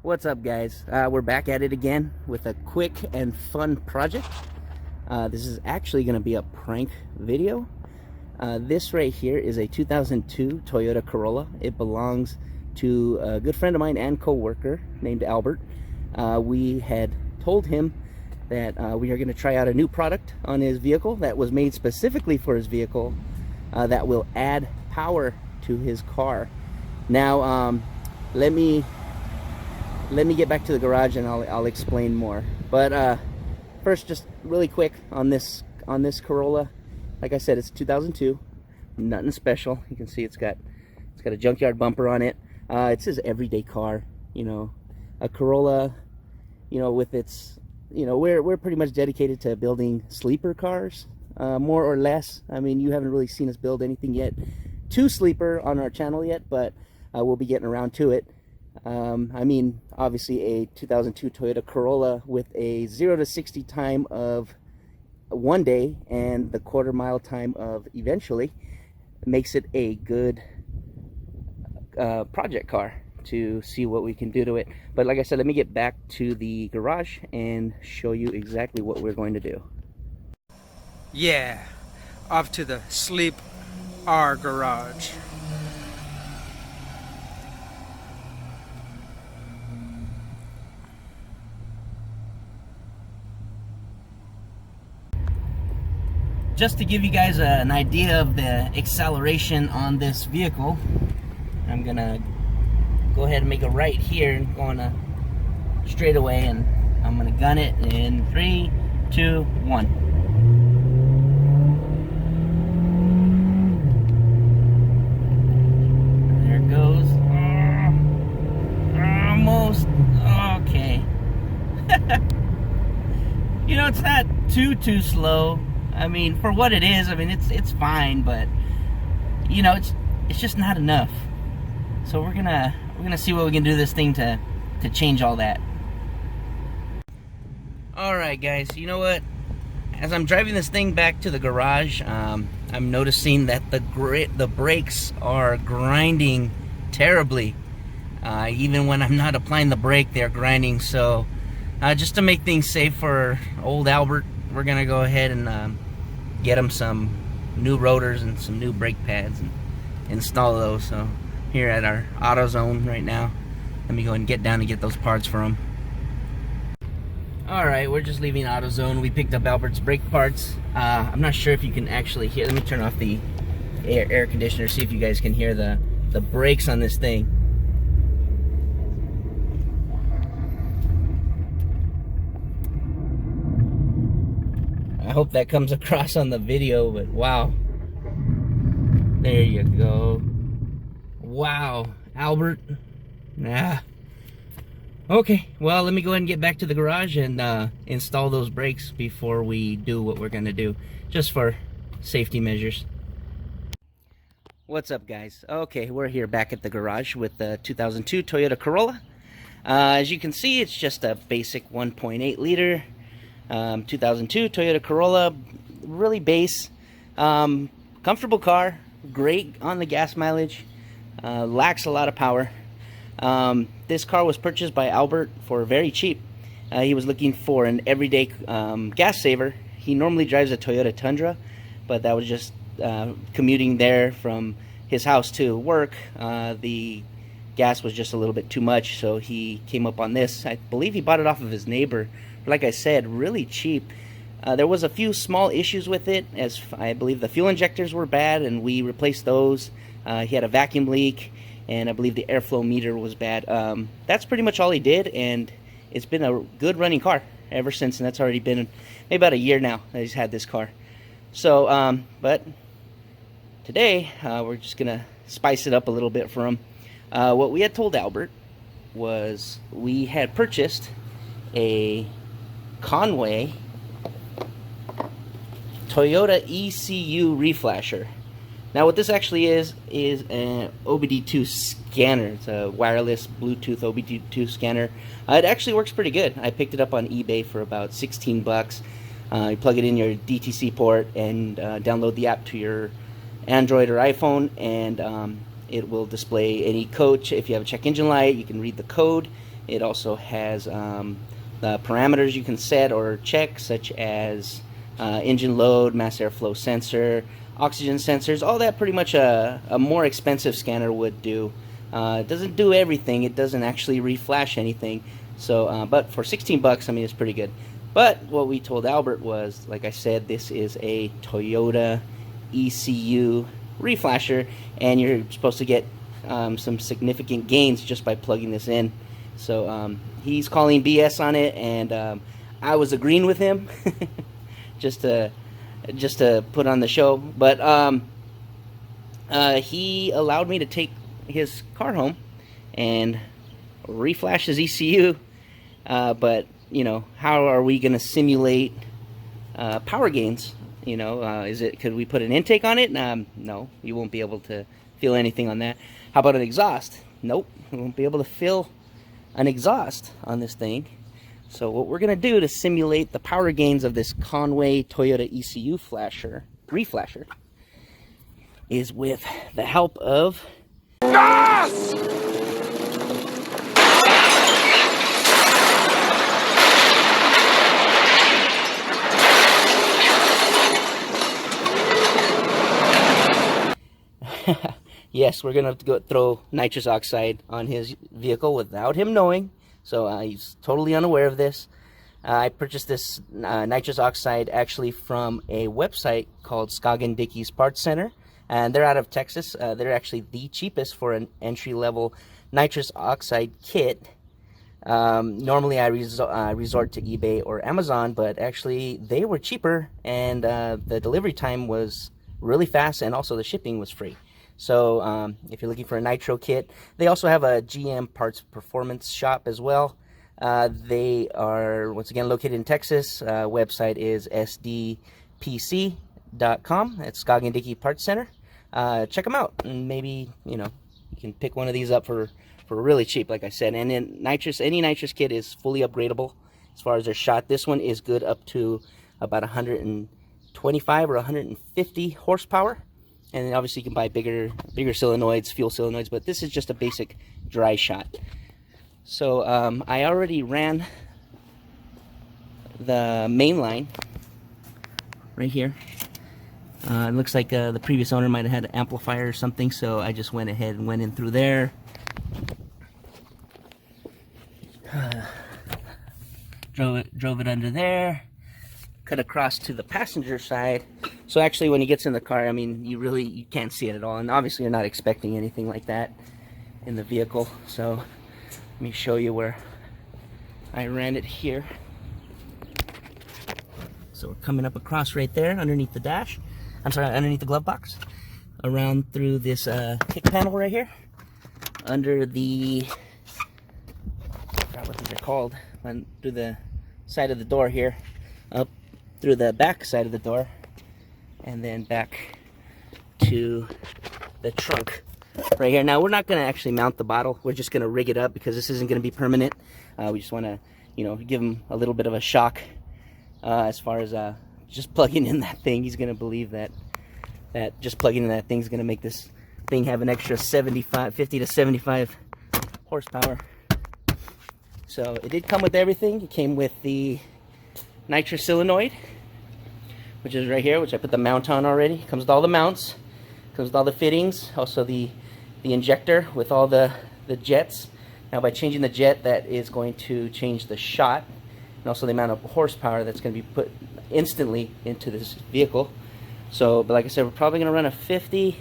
What's up, guys? We're back at it again with a quick and fun project. This is actually going to be a prank video. This right here is a 2002 Toyota Corolla. It belongs to a good friend of mine and co-worker named Albert. We had told him that we are going to try out a new product on his vehicle that was made specifically for his vehicle that will add power to his car. Now, let me get back to the garage and I'll explain more. But first, just really quick on this Corolla. Like I said, it's 2002, nothing special. You can see it's got a junkyard bumper on it. It's his everyday car, you know, a Corolla. You know, with its, you know, we're pretty much dedicated to building sleeper cars, more or less. I mean, you haven't really seen us build anything yet too sleeper on our channel yet, but we'll be getting around to it. I mean, obviously a 2002 Toyota Corolla with a 0 to 60 time of 1 day and the quarter-mile time of eventually makes it a good project car to see what we can do to it. But like I said, let me get back to the garage and show you exactly what we're going to do. Yeah, off to the Sleep R garage. Just to give you guys an idea of the acceleration on this vehicle, I'm gonna go ahead and make a right here and go on a straightaway, and I'm gonna gun it in 3, 2, 1. There it goes. Almost. Okay. You know, it's not too slow. I mean, for what it is, I mean, it's fine, but you know, it's just not enough. So we're gonna see what we can do to this thing to change all that. All right, guys. You know what? As I'm driving this thing back to the garage, I'm noticing that the brakes are grinding terribly. Even when I'm not applying the brake, they're grinding. So just to make things safe for old Albert, we're gonna go ahead and get him some new rotors and some new brake pads and install those. So here at our AutoZone right now, let me go and get down and get those parts for him. All right, we're just leaving AutoZone. We picked up Albert's brake parts. I'm not sure if you can actually hear. Let me turn off the air conditioner, see if you guys can hear the brakes on this thing. I hope that comes across on the video, but wow. There you go. Wow, Albert. Okay, well, let me go ahead and get back to the garage and install those brakes before we do what we're gonna do, just for safety measures. What's up, guys? Okay, we're here back at the garage with the 2002 Toyota Corolla. As you can see, it's just a basic 1.8 liter 2002 Toyota Corolla, really base, comfortable car, great on the gas mileage, lacks a lot of power. This car was purchased by Albert for very cheap. He was looking for an everyday gas saver. He normally drives a Toyota Tundra, but that was just commuting there from his house to work. The gas was just a little bit too much, so he came up on this. I believe he bought it off of his neighbor. Like I said, really cheap. There was a few small issues with it, as I believe the fuel injectors were bad, and we replaced those. He had a vacuum leak, and I believe the airflow meter was bad. That's pretty much all he did, and it's been a good running car ever since, and that's already been maybe about a year now that he's had this car. So, but today, we're just gonna spice it up a little bit for him. What we had told Albert was we had purchased a Conway Toyota ECU reflasher. Now what this actually is an OBD2 scanner. It's a wireless Bluetooth OBD2 scanner. It actually works pretty good. I picked it up on eBay for about 16 bucks. You plug it in your DTC port and download the app to your Android or iPhone, and it will display any code. If you have a check engine light, you can read the code It also has the parameters you can set or check, such as engine load, mass airflow sensor, oxygen sensors, all that pretty much a more expensive scanner would do. It doesn't do everything. It doesn't actually reflash anything. So, but for 16 bucks, I mean, it's pretty good. But what we told Albert was, like I said, this is a Toyota ECU reflasher, and you're supposed to get some significant gains just by plugging this in. So he's calling BS on it, and I was agreeing with him just to put on the show. But he allowed me to take his car home and reflash his ECU. But you know, how are we going to simulate power gains? You know, could we put an intake on it? No, you won't be able to feel anything on that. How about an exhaust? Nope, we won't be able to feel an exhaust on this thing. So what we're going to do to simulate the power gains of this Conway Toyota ECU reflasher is with the help of NOS! Yes, we're going to go throw nitrous oxide on his vehicle without him knowing. So he's totally unaware of this. I purchased this nitrous oxide actually from a website called Scoggin Dickey's Parts Center. And they're out of Texas. They're actually the cheapest for an entry-level nitrous oxide kit. Normally I resort to eBay or Amazon, but actually they were cheaper, and the delivery time was really fast, and also the shipping was free. So if you're looking for a nitro kit, they also have a GM Parts Performance shop as well. They are, once again, located in Texas. Website is sdpc.com. It's Scoggin Dickey Parts Center. Check them out, and maybe, you know, you can pick one of these up for really cheap, like I said. And then nitrous, any nitrous kit is fully upgradable as far as their shot. This one is good up to about 125 or 150 horsepower. And then obviously you can buy bigger solenoids, fuel solenoids, but this is just a basic dry shot. So I already ran the main line right here. It looks like the previous owner might have had an amplifier or something, so I just went ahead and went in through there. Drove it under there, cut across to the passenger side. So actually when he gets in the car, I mean, you can't see it at all, and obviously you're not expecting anything like that in the vehicle. So let me show you where I ran it here. So we're coming up across right there underneath the dash. I'm sorry, underneath the glove box. Around through this kick panel right here. Under the, I forgot what these are called. Went through the side of the door here. Up through the back side of the door. And then back to the trunk right here. Now we're not going to actually mount the bottle. We're just going to rig it up because this isn't going to be permanent. We just want to, you know, give him a little bit of a shock as far as just plugging in that thing. He's going to believe that just plugging in that thing is going to make this thing have an extra 50 to 75 horsepower. So it did come with everything. It came with the nitrous solenoid, which is right here, which I put the mount on already. It comes with all the mounts, comes with all the fittings, also the injector with all the jets. Now by changing the jet, that is going to change the shot and also the amount of horsepower that's going to be put instantly into this vehicle. So, but like I said, we're probably going to run a 50,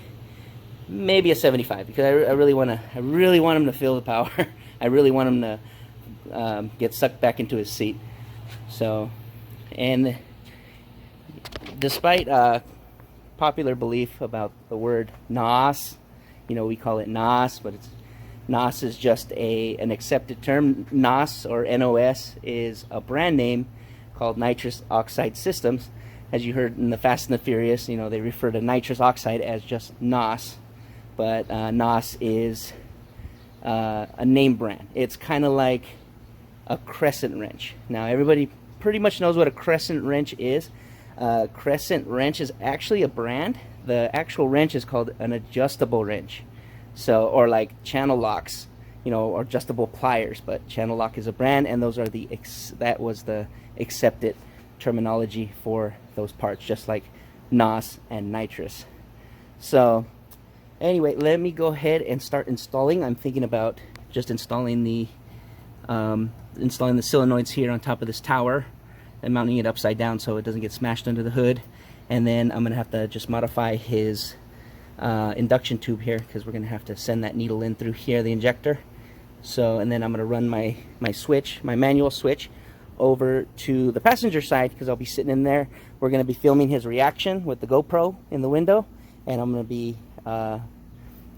maybe a 75, because I really want him to feel the power. I really want him to get sucked back into his seat. So, and despite popular belief about the word NOS, you know, we call it NOS, but NOS is just an accepted term. NOS, or NOS, is a brand name called Nitrous Oxide Systems. As you heard in the Fast and the Furious, you know, they refer to nitrous oxide as just NOS, but NOS is a name brand. It's kind of like a crescent wrench. Now everybody pretty much knows what a crescent wrench is. Crescent wrench is actually a brand. The actual wrench is called an adjustable wrench. So, or like channel locks. or adjustable pliers, but Channel Lock is a brand, and those are that was the accepted terminology for those parts, just like NOS and Nitrous. So anyway, let me go ahead and start installing. I'm thinking about just installing the solenoids here on top of this tower and mounting it upside down so it doesn't get smashed under the hood. And then I'm gonna have to just modify his induction tube here, because we're gonna have to send that needle in through here, the injector. So, and then I'm gonna run my switch, my manual switch, over to the passenger side, because I'll be sitting in there. We're gonna be filming his reaction with the GoPro in the window, and I'm gonna be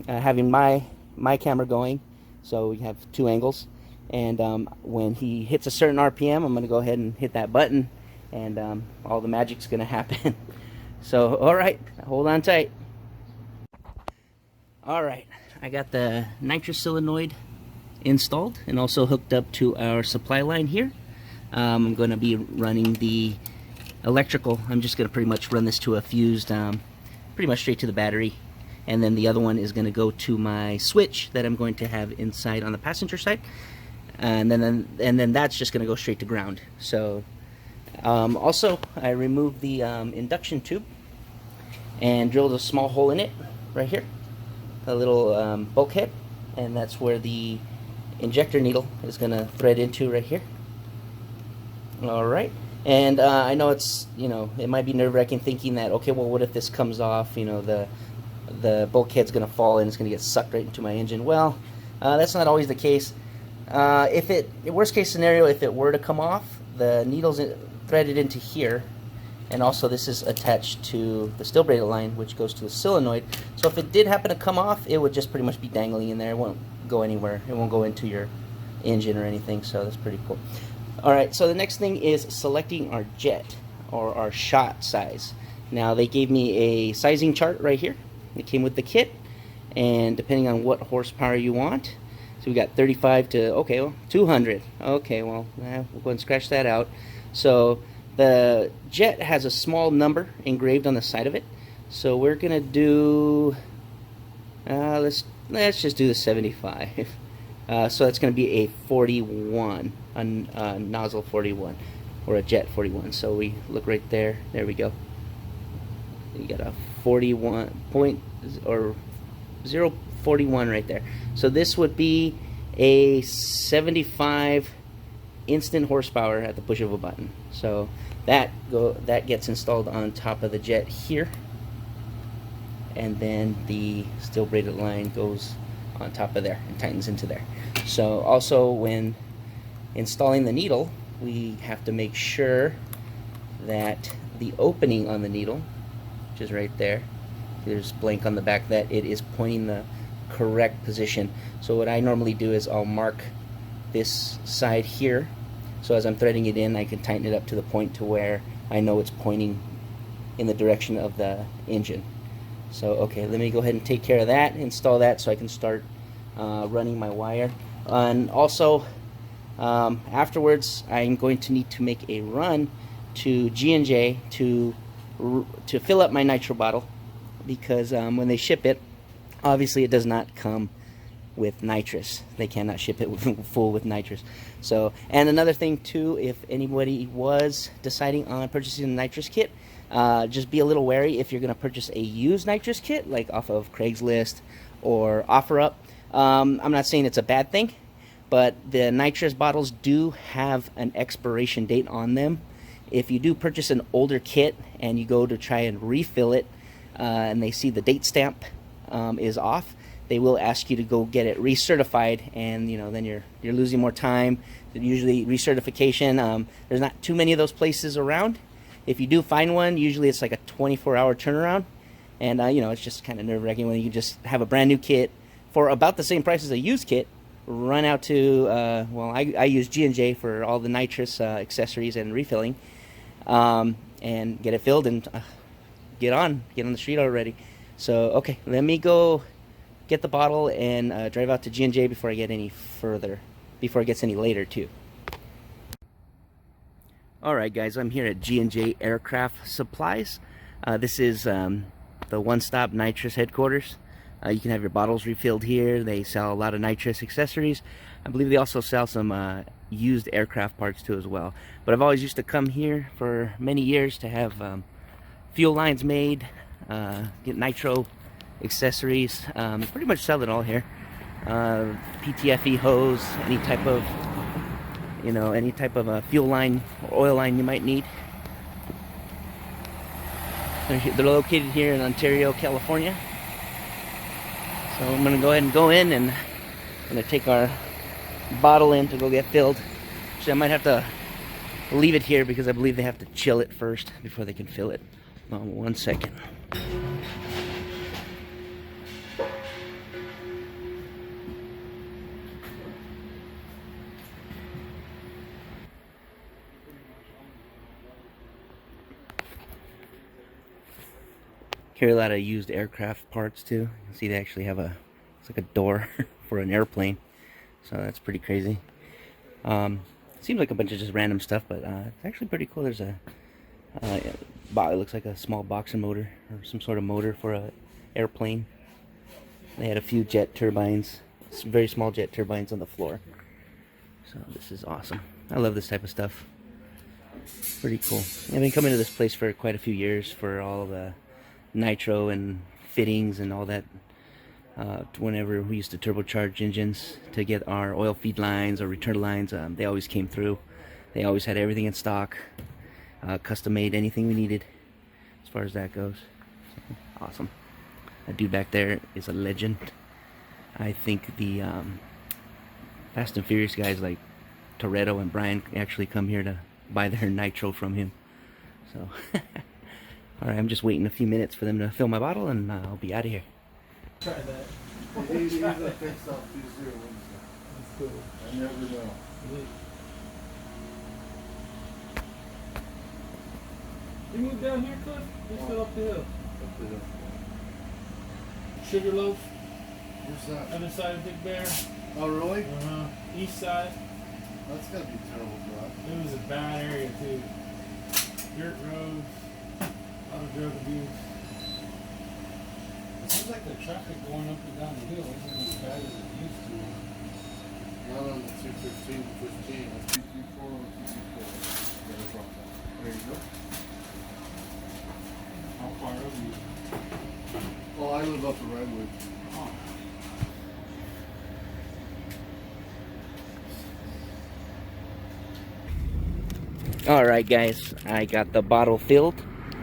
having my camera going, so we have two angles. And when he hits a certain RPM, I'm gonna go ahead and hit that button, and all the magic's gonna happen. So, all right, hold on tight. All right, I got the nitrous solenoid installed and also hooked up to our supply line here. I'm going to be running the electrical. I'm just going to pretty much run this to a fused, pretty much straight to the battery, and then the other one is going to go to my switch that I'm going to have inside on the passenger side, and then that's just going to go straight to ground. So also I removed the induction tube and drilled a small hole in it right here, a little bulkhead, and that's where the injector needle is going to thread into right here. Alright, and I know it's, it might be nerve-wracking thinking that, okay, well, what if this comes off, the bulkhead's going to fall and it's going to get sucked right into my engine. Well, that's not always the case. Worst case scenario, if it were to come off, the needle's threaded into here, and also this is attached to the steel braided line, which goes to the solenoid. So if it did happen to come off, it would just pretty much be dangling in there. It won't go anywhere. It won't go into your engine or anything, so that's pretty cool. Alright, so the next thing is selecting our jet, or our shot size. Now, they gave me a sizing chart right here. It came with the kit, and depending on what horsepower you want, so we got 35 to, okay, well, 200. Okay, well, we'll go and scratch that out. So the jet has a small number engraved on the side of it, so we're gonna do let's just do the 75. So it's gonna be a 41, a nozzle 41, or a jet 41. So we look right there, there we go, you got a 41 point, or 0.41 right there. So this would be a 75 instant horsepower at the push of a button. So that gets installed on top of the jet here, and then the steel braided line goes on top of there and tightens into there. So also, when installing the needle, we have to make sure that the opening on the needle, which is right there, there's blank on the back, that it is pointing the correct position. So what I normally do is I'll mark this side here, so as I'm threading it in, I can tighten it up to the point to where I know it's pointing in the direction of the engine. So okay, let me go ahead and take care of that, install that, so I can start running my wire. And also, afterwards, I'm going to need to make a run to G&J to fill up my nitro bottle, because when they ship it, obviously it does not come with nitrous. They cannot ship it full with nitrous. So, and another thing too, if anybody was deciding on purchasing a nitrous kit, just be a little wary if you're going to purchase a used nitrous kit, like off of Craigslist or OfferUp. I'm not saying it's a bad thing, but the nitrous bottles do have an expiration date on them. If you do purchase an older kit and you go to try and refill it, and they see the date stamp is off, they will ask you to go get it recertified, and then you're losing more time. Usually recertification, there's not too many of those places around. If you do find one, usually it's like a 24-hour turnaround, and it's just kind of nerve-wracking when you just have a brand new kit for about the same price as a used kit, run out to well, I use G&J for all the nitrous accessories and refilling, and get it filled and get on the street already. So okay, let me go get the bottle and drive out to G&J before I get any further, before it gets any later too. Alright guys, I'm here at G&J Aircraft Supplies. This is the one-stop nitrous headquarters. You can have your bottles refilled here. They sell a lot of nitrous accessories. I believe they also sell some used aircraft parts too as well. But I've always used to come here for many years to have fuel lines made, get nitro accessories. Pretty much sell it all here. PTFE hose, any type of fuel line or oil line you might need. They're located here in Ontario, California. So I'm gonna go ahead and go in, and I'm gonna take our bottle in to go get filled. Actually, I might have to leave it here because I believe they have to chill it first before they can fill it. 1 second. Carry a lot of used aircraft parts too. You can see they actually have it's like a door for an airplane. So that's pretty crazy. Seems like a bunch of just random stuff, but it's actually pretty cool. There's it looks like a small boxer motor or some sort of motor for a airplane. They had a few jet turbines, very small jet turbines on the floor. So this is awesome. I love this type of stuff. Pretty cool. I've been coming to this place for quite a few years for all the nitro and fittings and all that. Whenever we used to turbocharge engines to get our oil feed lines or return lines, they always came through. They always had everything in stock, custom made anything we needed as far as that goes. So, awesome. That dude back there is a legend. I think the Fast and Furious guys like Toretto and Brian actually come here to buy their nitro from him. So alright, I'm just waiting a few minutes for them to fill my bottle, and I'll be out of here. Try that. He's a fixed up 2-0 Wednesday. That's cool. I never know. You moved down here, Cliff? You still up the hill? Up to the Sugarloaf, where's that? other side of Big Bear. Oh, really? East side. That's gotta be a terrible drive. It was a bad area too. Dirt roads, a lot of drug abuse. It seems like the traffic going up and down the hill isn't as bad as it used to. Not on the 215 to 15. That's 234 or 234. Yeah, that's wrong. There you go. How far over you? Well, I live up the Redwood. Oh. Alright guys, I got the bottle filled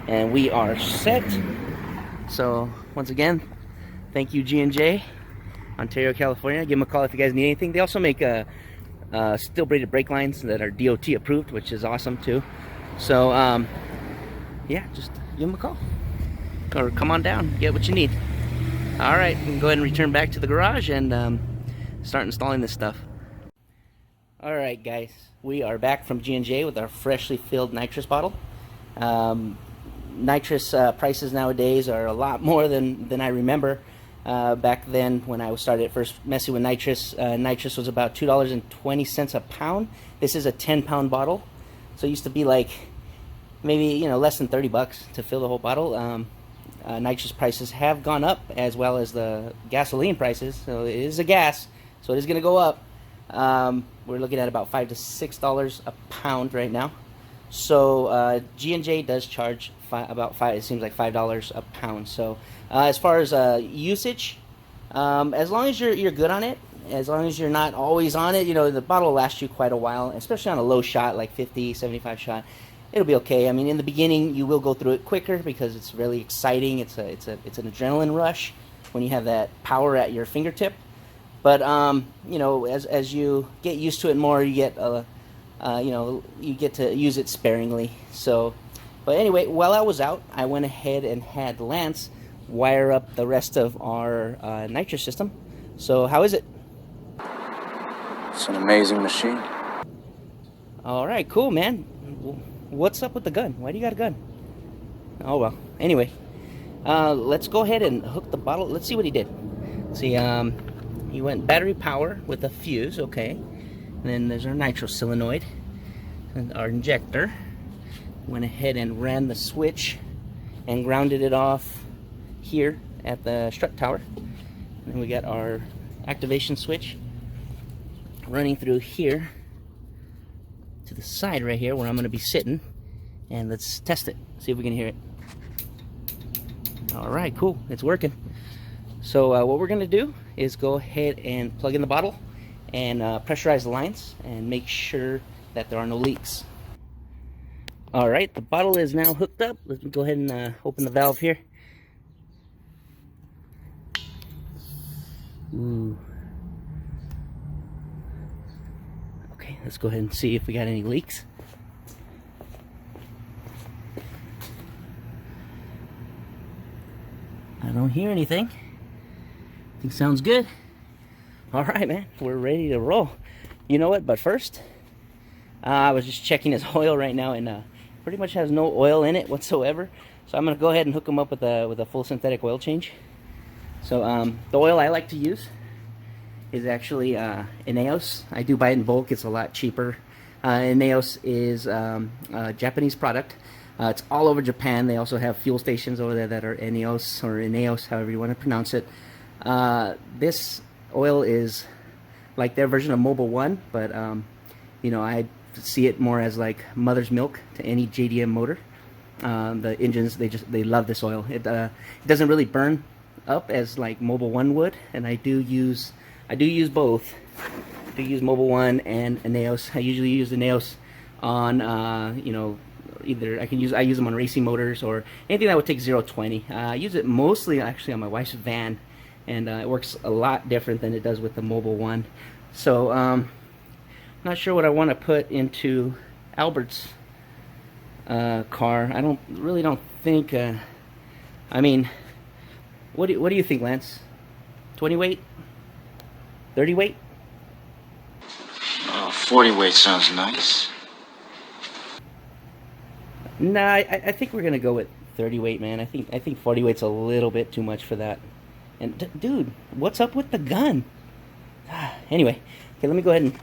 and we are set. So once again, thank you G&J, Ontario, California. Give them a call if you guys need anything. They also make steel braided brake lines that are DOT approved, which is awesome too. So yeah, just give them a call or come on down, get what you need. Alright, we can go ahead and return back to the garage and start installing this stuff. Alright guys, we are back from G&J with our freshly filled nitrous bottle. Nitrous prices nowadays are a lot more than I remember. Back then when I started first messing with nitrous, nitrous was about $2.20 a pound. This is a 10-pound bottle. So it used to be like maybe less than 30 bucks to fill the whole bottle. Nitrous prices have gone up as well as the gasoline prices. So it is a gas, so it is going to go up. We're looking at about $5 to $6 a pound right now. So G&J does charge about it seems like $5 a pound. So as far as usage, as long as you're good on it, as long as you're not always on it, the bottle will last you quite a while, especially on a low shot like 50, 75 shot. It'll be okay. I mean, in the beginning you will go through it quicker because it's really exciting. It's an adrenaline rush when you have that power at your fingertip. But as you get used to it more, you get you get to use it sparingly. So, but anyway, while I was out, I went ahead and had Lance wire up the rest of our nitrous system. So how is it? It's an amazing machine. All right, cool, man. What's up with the gun? Why do you got a gun? Oh well. Anyway, let's go ahead and hook the bottle. Let's see what he did. See, he went battery power with a fuse, okay. And then there's our nitro solenoid and our injector. Went ahead and ran the switch and grounded it off here at the strut tower. And we got our activation switch running through here to the side right here where I'm going to be sitting. And let's test it, see if we can hear it. All right, cool, it's working. So what we're going to do is go ahead and plug in the bottle and pressurize the lines and make sure that there are no leaks. All right, the bottle is now hooked up. Let me go ahead and open the valve here. Ooh. Okay, let's go ahead and see if we got any leaks. I don't hear anything. I think sounds good. All right, man, we're ready to roll. You know what? But first, I was just checking his oil right now, and pretty much has no oil in it whatsoever. So I'm gonna go ahead and hook him up with a full synthetic oil change. So the oil I like to use is actually NOS. I do buy it in bulk. It's a lot cheaper. NOS is a Japanese product. It's all over Japan. They also have fuel stations over there that are NOS or NOS, however you want to pronounce it. This oil is like their version of Mobil 1, but you know, I see it more as like mother's milk to any JDM motor. The engines, they love this oil. It doesn't really burn up as like Mobil 1 would, and I do use both. I do use Mobil 1 and NOS. I usually use the NOS on you know, either I use them on racing motors or anything that would take 0-20. I use it mostly actually on my wife's van, and it works a lot different than it does with the Mobil 1. So not sure what I want to put into Albert's car. I really don't think. I mean, what do you think, Lance? 20 weight? 30 weight? 40 weight sounds nice. Nah, I think we're gonna go with 30 weight, man. I think 40 weight's a little bit too much for that. And dude, what's up with the gun? Anyway, okay, let me go ahead and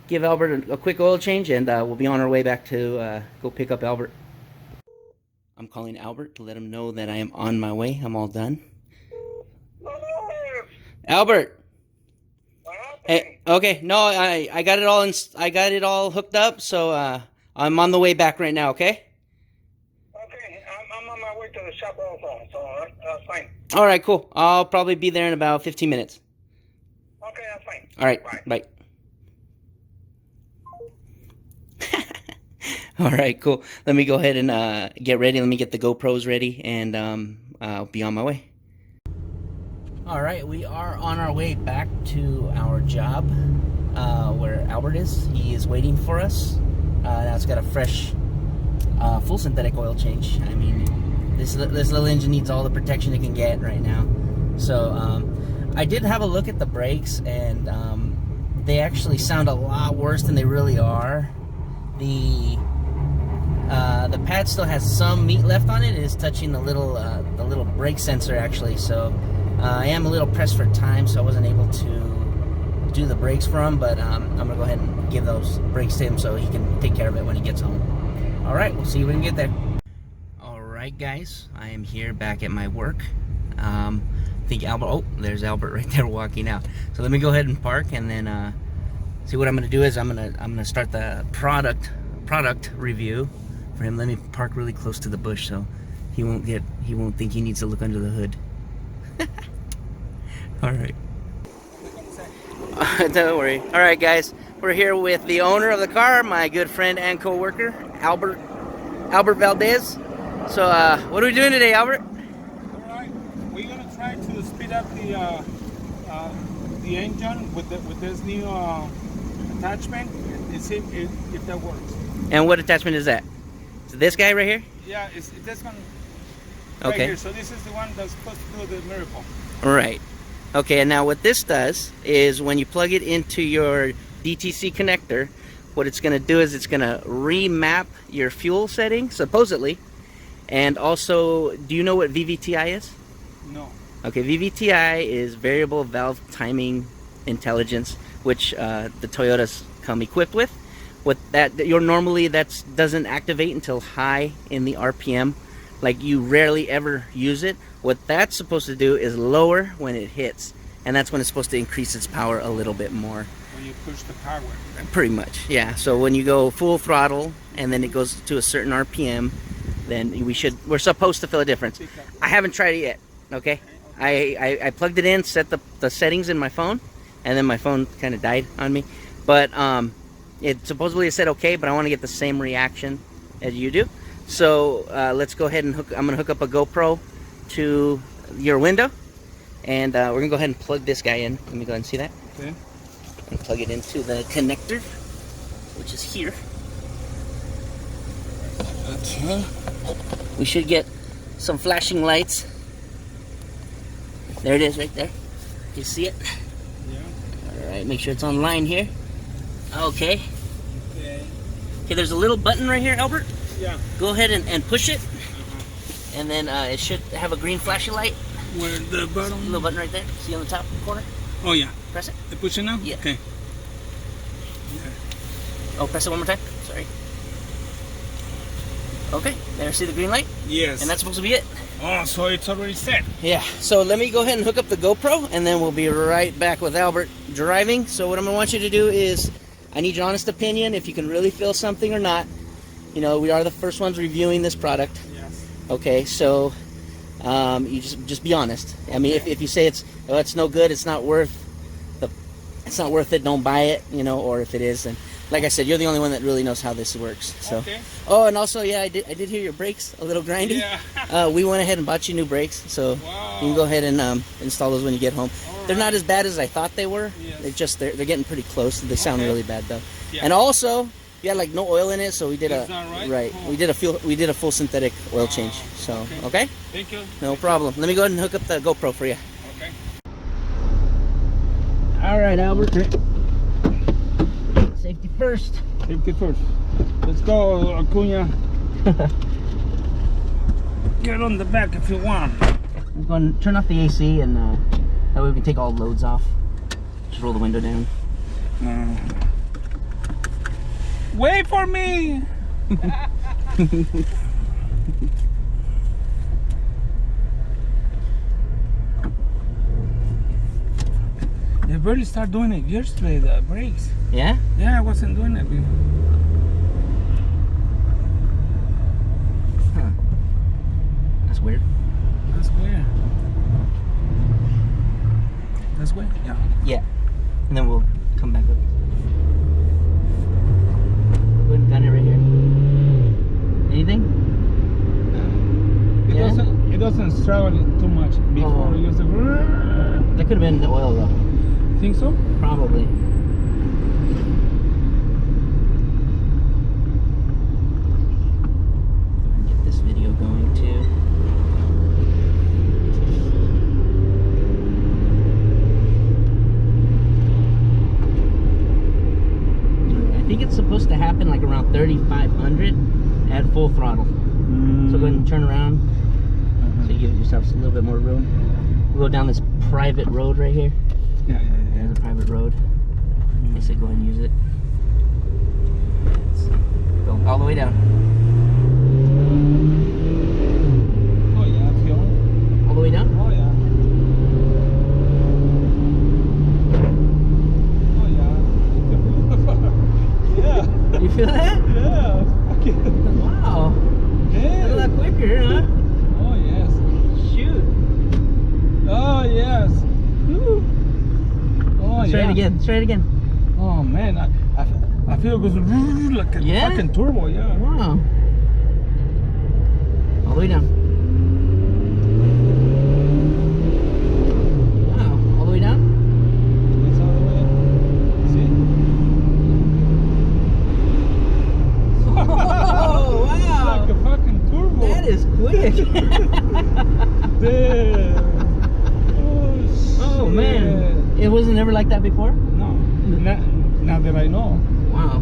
give Albert a quick oil change, and we'll be on our way back to go pick up Albert. I'm calling Albert to let him know that I am on my way. I'm all done. Albert. Hey, okay, no, I got it all I got it all hooked up, so I'm on the way back right now. Okay. Okay, I'm on my way to the shop also, so that's fine. All right, cool. I'll probably be there in about 15 minutes. Okay, that's fine. All right, bye. All right, cool. Let me go ahead and get ready. Let me get the GoPros ready, and I'll be on my way. All right, we are on our way back to our job where Albert is. He is waiting for us. Now it's got a fresh, full synthetic oil change. I mean, this little engine needs all the protection it can get right now. So I did have a look at the brakes, and they actually sound a lot worse than they really are. The pad still has some meat left on it. It is touching the little brake sensor actually. So I am a little pressed for time, so I wasn't able to do the brakes for him. But I'm gonna go ahead and give those brakes to him so he can take care of it when he gets home. All right, we'll see you when we get there. All right, guys, I am here back at my work. I think Albert. Oh, there's Albert right there walking out. So let me go ahead and park, and then see what I'm gonna do is I'm gonna start the product review for him. Let me park really close to the bush so he won't think he needs to look under the hood. All right. Don't worry. All right, guys, we're here with the owner of the car, my good friend and co-worker, Albert Valdez. So what are we doing today, Albert? All right, we're gonna try to speed up the engine with this new attachment and see if that works. And what attachment is that? So this guy right here? Yeah, it's this one right Okay. here. So this is the one that's supposed to do the miracle. Right. Okay, and now what this does is when you plug it into your DTC connector, what it's going to do is it's going to remap your fuel setting, supposedly. And also, do you know what VVTI is? No. Okay, VVTI is Variable Valve Timing Intelligence, which the Toyotas come equipped with. What that normally doesn't activate until high in the RPM. Like, you rarely ever use it. What that's supposed to do is lower when it hits. and that's when it's supposed to increase its power a little bit more. When you push the power. Pretty much, yeah. So when you go full throttle and then it goes to a certain RPM, then we're supposed to feel a difference. I haven't tried it yet. Okay, I plugged it in, set the settings in my phone, and then my phone kind of died on me. But it supposedly said okay, but I want to get the same reaction as you do. So let's go ahead and I'm gonna hook up a GoPro to your window, and we're gonna go ahead and plug this guy in. Let me go ahead and see that. Okay. And plug it into the connector, which is here. Okay. We should get some flashing lights. There it is right there. You see it? Yeah. Alright, make sure it's online here. Okay. Okay. Okay, there's a little button right here, Albert. Yeah. Go ahead and push it. And then it should have a green flashing light. Where the bottom? Little button right there. See on the top corner? Oh yeah. Press it. I push it now? Yeah. Okay. Oh, press it one more time. Sorry. Okay, there, see the green light? Yes. And that's supposed to be it. Oh, so it's already set. Yeah, so let me go ahead and hook up the GoPro, and then we'll be right back with Albert driving. So what I'm going to want you to do is, I need your honest opinion, if you can really feel something or not. You know, we are the first ones reviewing this product. Yes. Okay, so you just be honest. I mean, if you say it's no good, it's not worth it, don't buy it, you know, or if it is, then like I said, you're the only one that really knows how this works. So, Okay. Oh, and also, yeah, I did hear your brakes a little grindy. Yeah. We went ahead and bought you new brakes, so Wow. you can go ahead and install those when you get home. All They're right. not as bad as I thought they were. Yes. They're getting pretty close. They sound Okay. really bad though. Yeah. And also, you had like no oil in it, so we did Is that right? Oh. we did a full synthetic oil change. So okay, Thank you. no problem. Let me go ahead and hook up the GoPro for you. Okay. All right, Albert. Safety first. Safety first. Let's go, Acuna. Get on the back if you want. I'm going to turn off the AC, and that way we can take all loads off. Just roll the window down. Wait for me! They barely started doing it yesterday, the brakes. Yeah? Yeah, I wasn't doing it before. Huh. That's weird. That's weird. That's weird? Yeah. Yeah. And then we'll come back up. Go ahead and gun it right here. Anything? It doesn't struggle too much before it used to. That could have been the oil though. Think so? Probably. Get this video going too. I think it's supposed to happen like around 3,500 at full throttle. So go ahead and turn around so you give yourself a little bit more room. We'll go down this private road right here. Yeah. There's a private road. They said go ahead and use it. Let's go all the way down. Oh yeah, I feel it. All the way down? Oh yeah. Oh yeah. Yeah. You feel that? Yeah. Okay. Wow. Yeah. A lot quicker, huh? Oh yes. Shoot. Oh yes. Woo. Oh Let's yeah. try it again. Let's try it again. Oh man, I feel it goes like a fucking turbo. Yeah. Wow. All the way down. Wow. All the way down? It's all the way up. Oh, See? wow. Like a fucking turbo. That is quick. Damn. Oh shit. Oh man. It wasn't ever like that before? No. Now that I know. Wow.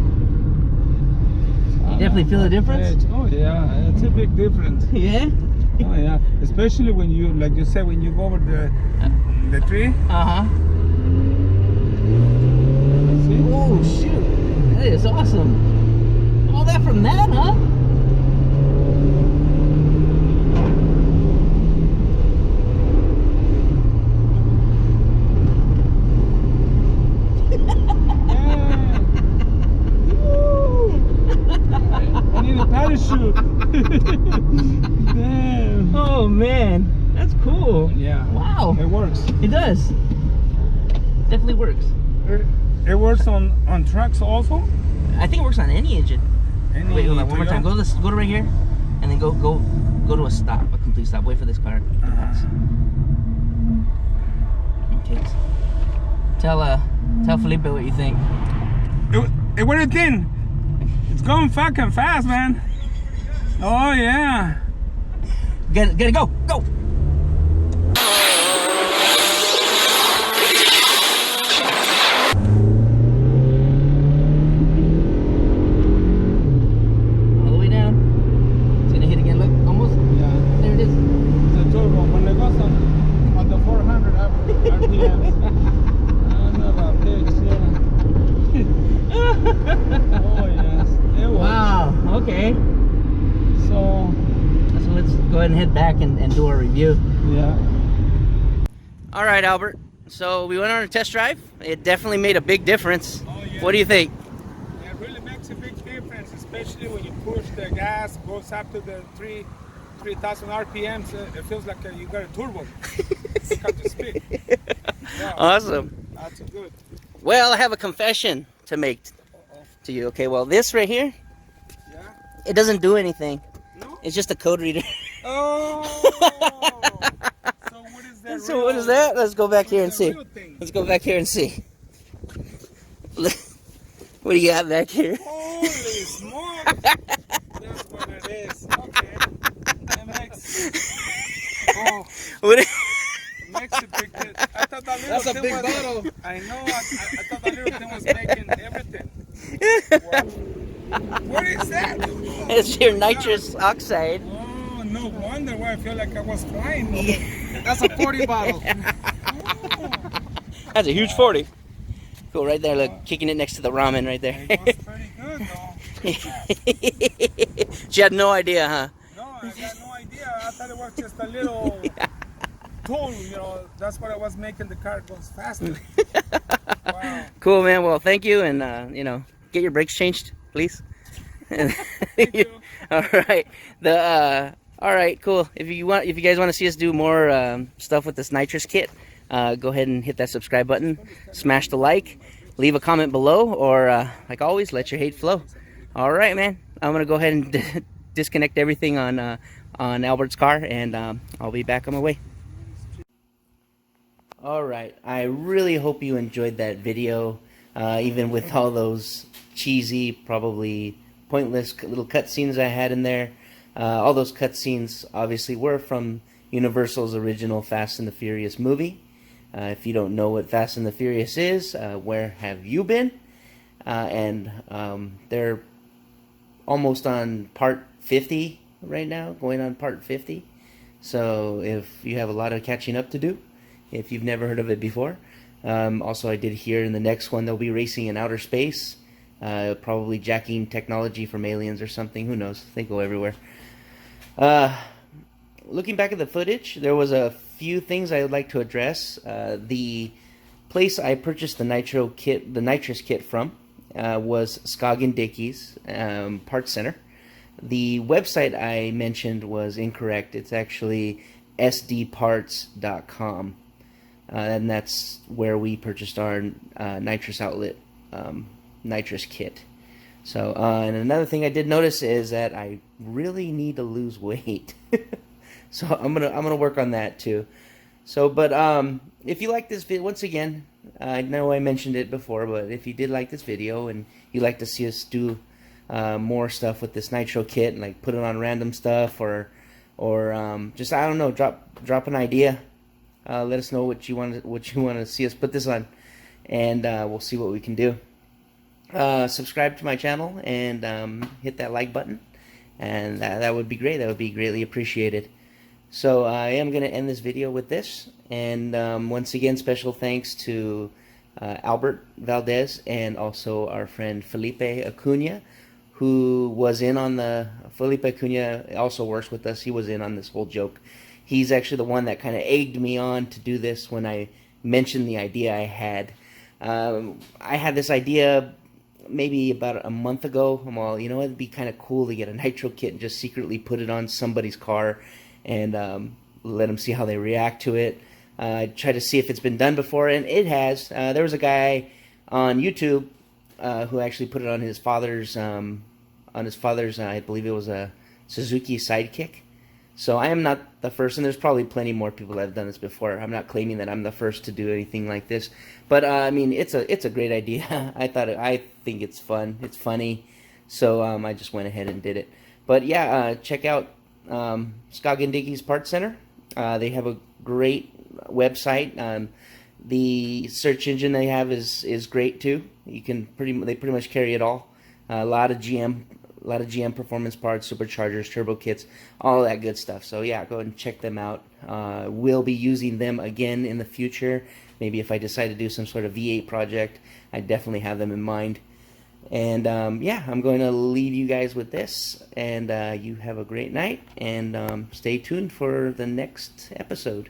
You definitely feel the difference? Oh yeah, it's a big difference. Yeah? Oh yeah, especially when you, like you said, when you go over the tree. Uh-huh. See? Oh shoot. That is awesome. All that from that, huh? works. It does. Definitely works. It works on trucks also. I think it works on any engine. Wait, hold on, one more time. Go to right here, and then go to a stop, a complete stop. Wait for this car to pass. Okay. Tell Felipe what you think. What do you think? It's going fucking fast, man. Oh yeah. Get it, go. All the way down. It's gonna hit again. Look, almost. Yeah. There it is. It's a turbo. When it goes on the 400 RPMs. I'm not a bitch, yeah. Oh yes. It works. Wow. Okay. So let's go ahead and head back and do our review. yeah. All right, Albert. So we went on a test drive. It definitely made a big difference. Oh, yeah. What do you think? It really makes a big difference, especially when you push the gas, goes up to the 3,000 RPMs. It feels like you got a turbo. Look at the speed. Yeah, Awesome. that's good. Well, I have a confession to make to you. Okay, well, this right here, Yeah. it doesn't do anything. No? It's just a code reader. Oh. So what is that? So what is that? Let's go back here and What's the see. real thing? Let's go back here and see. Look, what do you got back here? Holy smokes! That's what it is. Okay. That makes. Oh. What? Makes a big difference. I thought that little That's a thing big was, bottle. I know. I thought that little thing was making everything. What is that? It's your nitrous oxide. Oh, no wonder why I feel like I was flying. That's a 40 bottle. Oh, That's a huge 40. Cool, right there. Look, kicking it next to the ramen right there. it was pretty good though. She had no idea, huh? No, I got no idea. I thought it was just a little tool, that's what I was making the car goes faster. Wow. Cool, man. Well, thank you, and get your brakes changed, please. Thank you. All right. All right, cool. If you guys want to see us do more stuff with this nitrous kit, go ahead and hit that subscribe button, smash the like, leave a comment below, or like always, let your hate flow. All right, man. I'm gonna go ahead and disconnect everything on Albert's car, and I'll be back on my way. All right. I really hope you enjoyed that video, even with all those cheesy, probably pointless little cutscenes I had in there. All those cutscenes obviously were from Universal's original Fast and the Furious movie. If you don't know what Fast and the Furious is, where have you been? They're almost on part 50 right now, going on part 50. So if you have a lot of catching up to do, if you've never heard of it before. Also, I did hear in the next one they'll be racing in outer space, probably jacking technology from aliens or something. Who knows? They go everywhere. Looking back at the footage, there was a few things I would like to address. The place I purchased the nitrous kit from was Scoggin Dickey's Parts Center. The website I mentioned was incorrect. It's actually sdparts.com. And that's where we purchased our nitrous outlet nitrous kit. So, and another thing I did notice is that I really need to lose weight. So I'm gonna work on that too. So, but if you like this video, once again, I know I mentioned it before, but if you did like this video and you'd like to see us do more stuff with this nitro kit and like put it on random stuff or just, I don't know, drop an idea. Let us know what you want to see us put this on, and we'll see what we can do. Subscribe to my channel and hit that like button, and that would be great. That would be greatly appreciated. So I am going to end this video with this, and once again, special thanks to Albert Valdez and also our friend Felipe Acuna, who was in on Felipe Acuna also works with us. He was in on this whole joke. He's actually the one that kind of egged me on to do this when I mentioned the idea I had. I had this idea maybe about a month ago. I'm all, it'd be kind of cool to get a nitro kit and just secretly put it on somebody's car and let them see how they react to it. I tried to see if it's been done before, and it has. There was a guy on YouTube who actually put it on his father's, I believe it was a Suzuki Sidekick. So I am not the first, and there's probably plenty more people that have done this before. I'm not claiming that I'm the first to do anything like this, but I mean, it's a great idea. I think it's fun. It's funny, so I just went ahead and did it. But yeah, check out Scoggin-Dickey's Part Center. They have a great website. The search engine they have is great too. They pretty much carry it all. A lot of GM performance parts, superchargers, turbo kits, all that good stuff. So yeah, go ahead and check them out. We'll be using them again in the future. Maybe if I decide to do some sort of V8 project, I definitely have them in mind. And yeah, I'm going to leave you guys with this, and you have a great night, and stay tuned for the next episode.